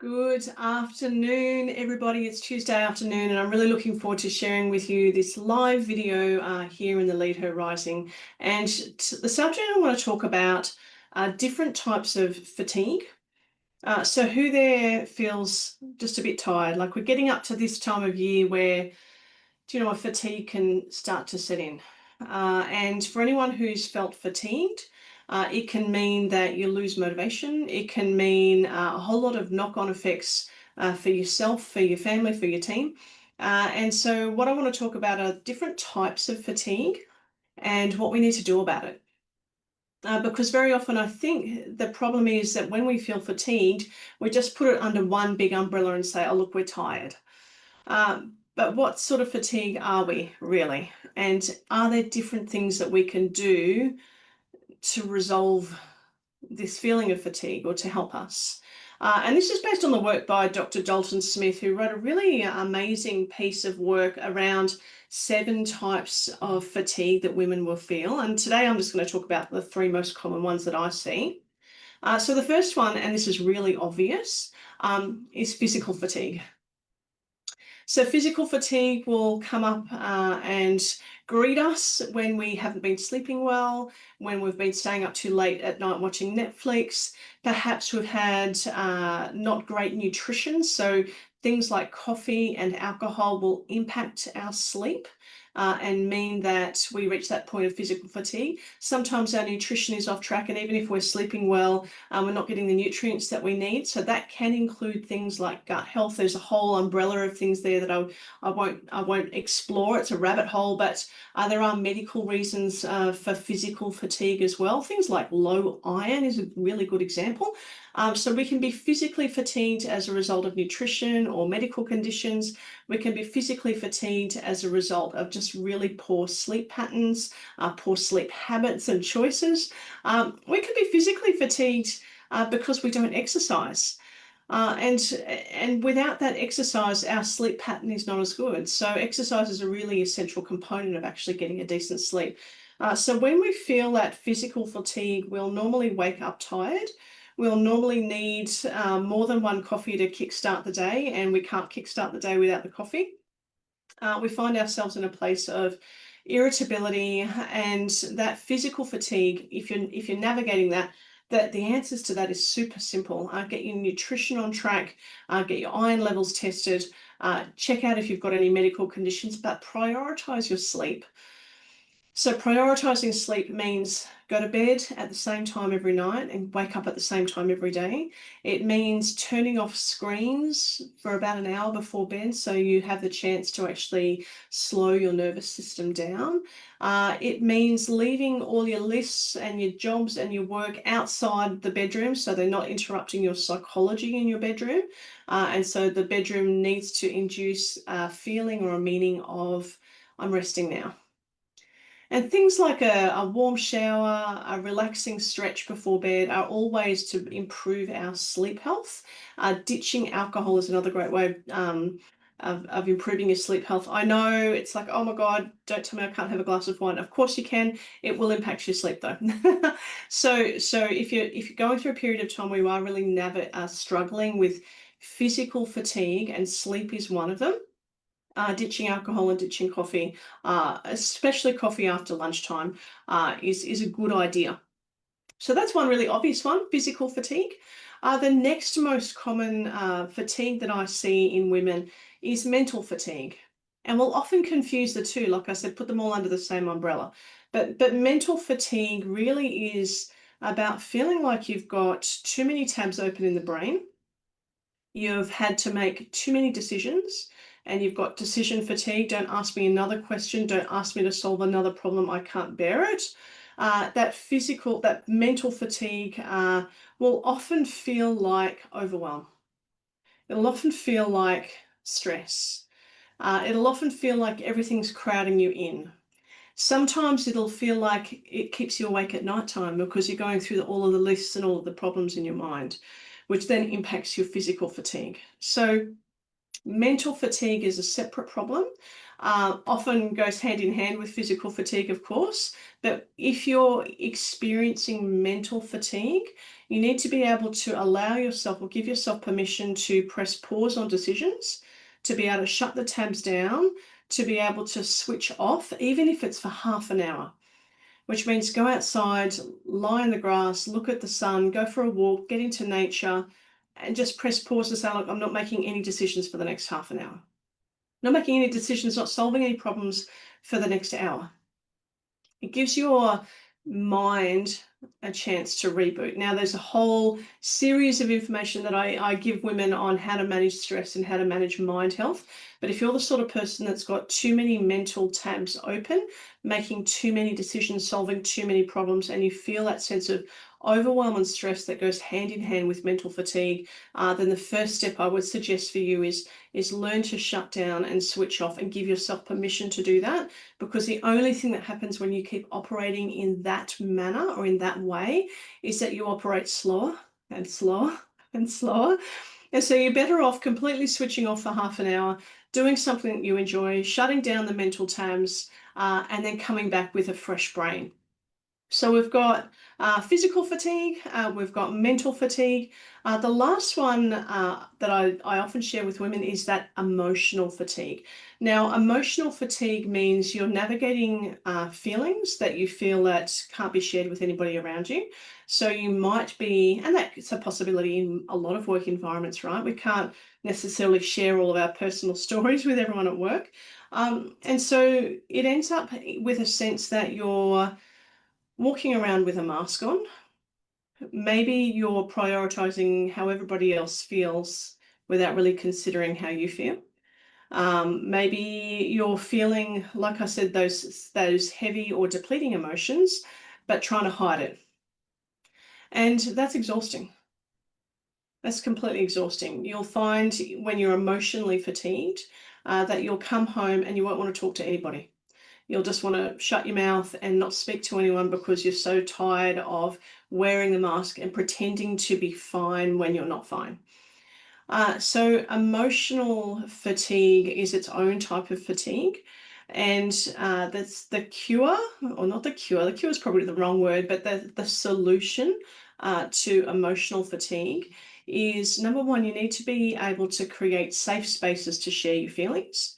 Good afternoon, everybody. It's Tuesday afternoon, and I'm really looking forward to sharing with you this live video here in the Lead Her Rising. And the subject I want to talk about different types of fatigue. So who there feels just a bit tired? Like we're getting up to this time of year where, a fatigue can start to set in. And for anyone who's felt fatigued, it can mean that you lose motivation. It can mean a whole lot of knock-on effects for yourself, for your family, for your team. And so what I want to talk about are different types of fatigue and what we need to do about it. Because very often I think the problem is that when we feel fatigued, we just put it under one big umbrella and say, oh, look, we're tired. But what sort of fatigue are we really? And are there different things that we can do to resolve this feeling of fatigue or to help us? And this is based on the work by Dr. Dalton Smith, who wrote a really amazing piece of work around 7 types of fatigue that women will feel. And today I'm just going to talk about the 3 most common ones that I see. So the first one, and this is really obvious, is physical fatigue. So physical fatigue will come up and greet us when we haven't been sleeping well, when we've been staying up too late at night watching Netflix. Perhaps we've had not great nutrition. So things like coffee and alcohol will impact our sleep. And mean that we reach that point of physical fatigue. Sometimes our nutrition is off track, and even if we're sleeping well, we're not getting the nutrients that we need. So that can include things like gut health. There's a whole umbrella of things there that I won't explore. It's a rabbit hole, but there are medical reasons for physical fatigue as well. Things like low iron is a really good example. So we can be physically fatigued as a result of nutrition or medical conditions. We can be physically fatigued as a result of just really poor sleep patterns, poor sleep habits and choices. We could be physically fatigued because we don't exercise. And without that exercise, our sleep pattern is not as good. So exercise is a really essential component of actually getting a decent sleep. So when we feel that physical fatigue, we'll normally wake up tired. We'll normally need more than one coffee to kickstart the day, and we can't kickstart the day without the coffee. We find ourselves in a place of irritability, and that physical fatigue, if you're navigating that, the answers to that is super simple. Get your nutrition on track, get your iron levels tested, check out if you've got any medical conditions, but prioritize your sleep. So prioritizing sleep means go to bed at the same time every night and wake up at the same time every day. It means turning off screens for about an hour before bed so you have the chance to actually slow your nervous system down. It means leaving all your lists and your jobs and your work outside the bedroom so they're not interrupting your psychology in your bedroom. And so the bedroom needs to induce a feeling or a meaning of, I'm resting now. And things like a warm shower, a relaxing stretch before bed are all ways to improve our sleep health. Ditching alcohol is another great way of improving your sleep health. I know it's like, oh my God, don't tell me I can't have a glass of wine. Of course you can. It will impact your sleep though. So if you're going through a period of time where you are really struggling with physical fatigue, and sleep is one of them, ditching alcohol and ditching coffee, especially coffee after lunchtime, is a good idea. So that's one really obvious one, physical fatigue. The next most common fatigue that I see in women is mental fatigue. And we'll often confuse the two. Like I said, put them all under the same umbrella. But mental fatigue really is about feeling like you've got too many tabs open in the brain. You've had to make too many decisions, and you've got decision fatigue. Don't ask me another question. Don't ask me to solve another problem. I can't bear it. That mental fatigue will often feel like overwhelm. It'll often feel like stress. It'll often feel like everything's crowding you in. Sometimes it'll feel like it keeps you awake at nighttime because you're going through all of the lists and all of the problems in your mind, which then impacts your physical fatigue. So mental fatigue is a separate problem. often goes hand in hand with physical fatigue, of course. But if you're experiencing mental fatigue, you need to be able to allow yourself or give yourself permission to press pause on decisions, to be able to shut the tabs down, to be able to switch off, even if it's for half an hour, which means go outside, lie in the grass, look at the sun, go for a walk, get into nature, and just press pause and say, look, I'm not making any decisions for the next half an hour. Not making any decisions, not solving any problems for the next hour. It gives your mind a chance to reboot. Now, there's a whole series of information that I give women on how to manage stress and how to manage mind health. But if you're the sort of person that's got too many mental tabs open, making too many decisions, solving too many problems, and you feel that sense of overwhelm and stress that goes hand in hand with mental fatigue, then the first step I would suggest for you is learn to shut down and switch off and give yourself permission to do that, because the only thing that happens when you keep operating in that manner or in that way is that you operate slower and slower and slower. And so you're better off completely switching off for half an hour, doing something that you enjoy, shutting down the mental tabs, and then coming back with a fresh brain. So we've got physical fatigue, we've got mental fatigue. The last one that I often share with women is that emotional fatigue. Now, emotional fatigue means you're navigating feelings that you feel that can't be shared with anybody around you. So you might be, and that's a possibility in a lot of work environments, right? We can't necessarily share all of our personal stories with everyone at work. And so it ends up with a sense that you're walking around with a mask on. Maybe you're prioritizing how everybody else feels without really considering how you feel. Maybe you're feeling, like I said, those heavy or depleting emotions, but trying to hide it. And that's exhausting. That's completely exhausting. You'll find when you're emotionally fatigued that you'll come home and you won't want to talk to anybody. You'll just want to shut your mouth and not speak to anyone because you're so tired of wearing the mask and pretending to be fine when you're not fine. So emotional fatigue is its own type of fatigue. And that's the cure, or not the cure is probably the wrong word, but the solution to emotional fatigue is, number one, you need to be able to create safe spaces to share your feelings,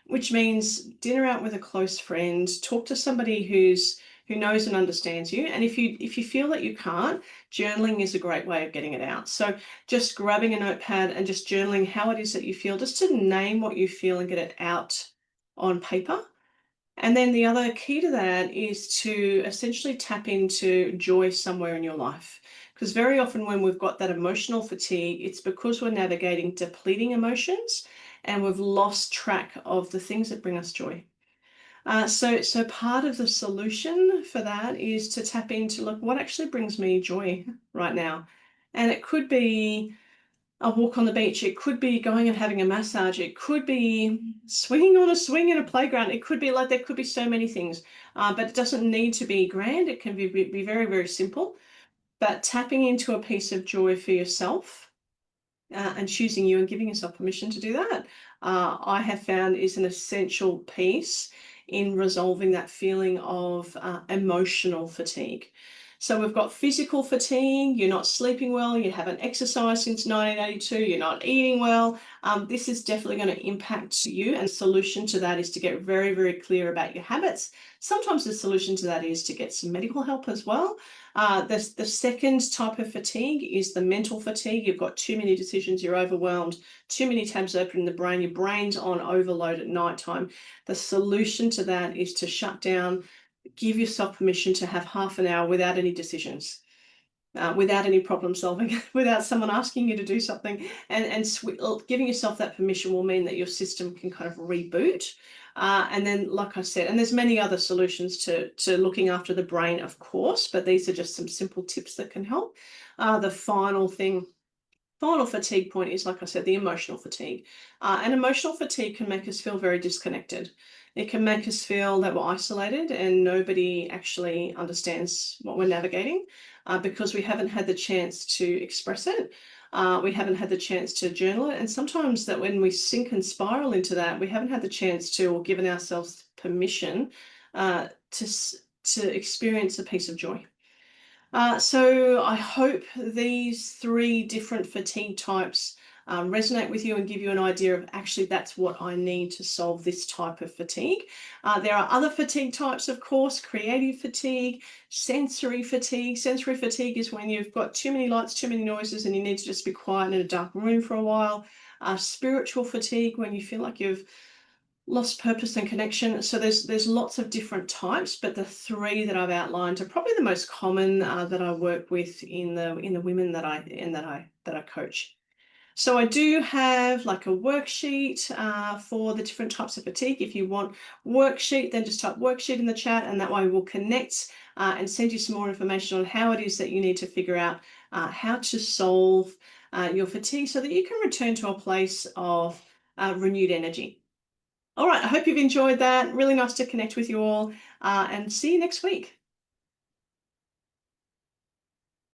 which means dinner out with a close friend, talk to somebody who knows and understands you. And if you feel that you can't, journaling is a great way of getting it out. So just grabbing a notepad and just journaling how it is that you feel, just to name what you feel and get it out on paper. And then the other key to that is to essentially tap into joy somewhere in your life. Because very often when we've got that emotional fatigue, it's because we're navigating depleting emotions and we've lost track of the things that bring us joy. So part of the solution for that is to tap into, look, what actually brings me joy right now? And it could be a walk on the beach. It could be going and having a massage. It could be swinging on a swing in a playground. It could be like, there could be so many things, but it doesn't need to be grand. It can be very, very simple. But tapping into a piece of joy for yourself and choosing you and giving yourself permission to do that, I have found is an essential piece in resolving that feeling of emotional fatigue. So we've got physical fatigue, you're not sleeping well, you haven't exercised since 1982, you're not eating well. This is definitely going to impact you, and the solution to that is to get very, very clear about your habits. Sometimes the solution to that is to get some medical help as well. The second type of fatigue is the mental fatigue. You've got too many decisions, you're overwhelmed, too many tabs open in the brain, your brain's on overload at night time. The solution to that is to shut down, give yourself permission to have half an hour without any decisions, without any problem solving, without someone asking you to do something. And giving yourself that permission will mean that your system can kind of reboot. And then, like I said, and there's many other solutions to looking after the brain, of course, but these are just some simple tips that can help. The final fatigue point is, like I said, the emotional fatigue. And emotional fatigue can make us feel very disconnected. It can make us feel that we're isolated and nobody actually understands what we're navigating because we haven't had the chance to express it. We haven't had the chance to journal it. And sometimes that when we sink and spiral into that, we haven't had the chance to, or given ourselves permission to experience a piece of joy. So I hope these 3 different fatigue types resonate with you and give you an idea of actually that's what I need to solve this type of fatigue. There are other fatigue types, of course: creative fatigue, sensory fatigue. Sensory fatigue is when you've got too many lights, too many noises, and you need to just be quiet in a dark room for a while. Spiritual fatigue, when you feel like you've lost purpose and connection. So there's lots of different types, but the 3 that I've outlined are probably the most common that I work with in the women that I coach. So I do have like a worksheet for the different types of fatigue. If you want worksheet, then just type worksheet in the chat, and that way we'll connect and send you some more information on how it is that you need to figure out how to solve your fatigue so that you can return to a place of renewed energy. All right, I hope you've enjoyed that. Really nice to connect with you all, and see you next week.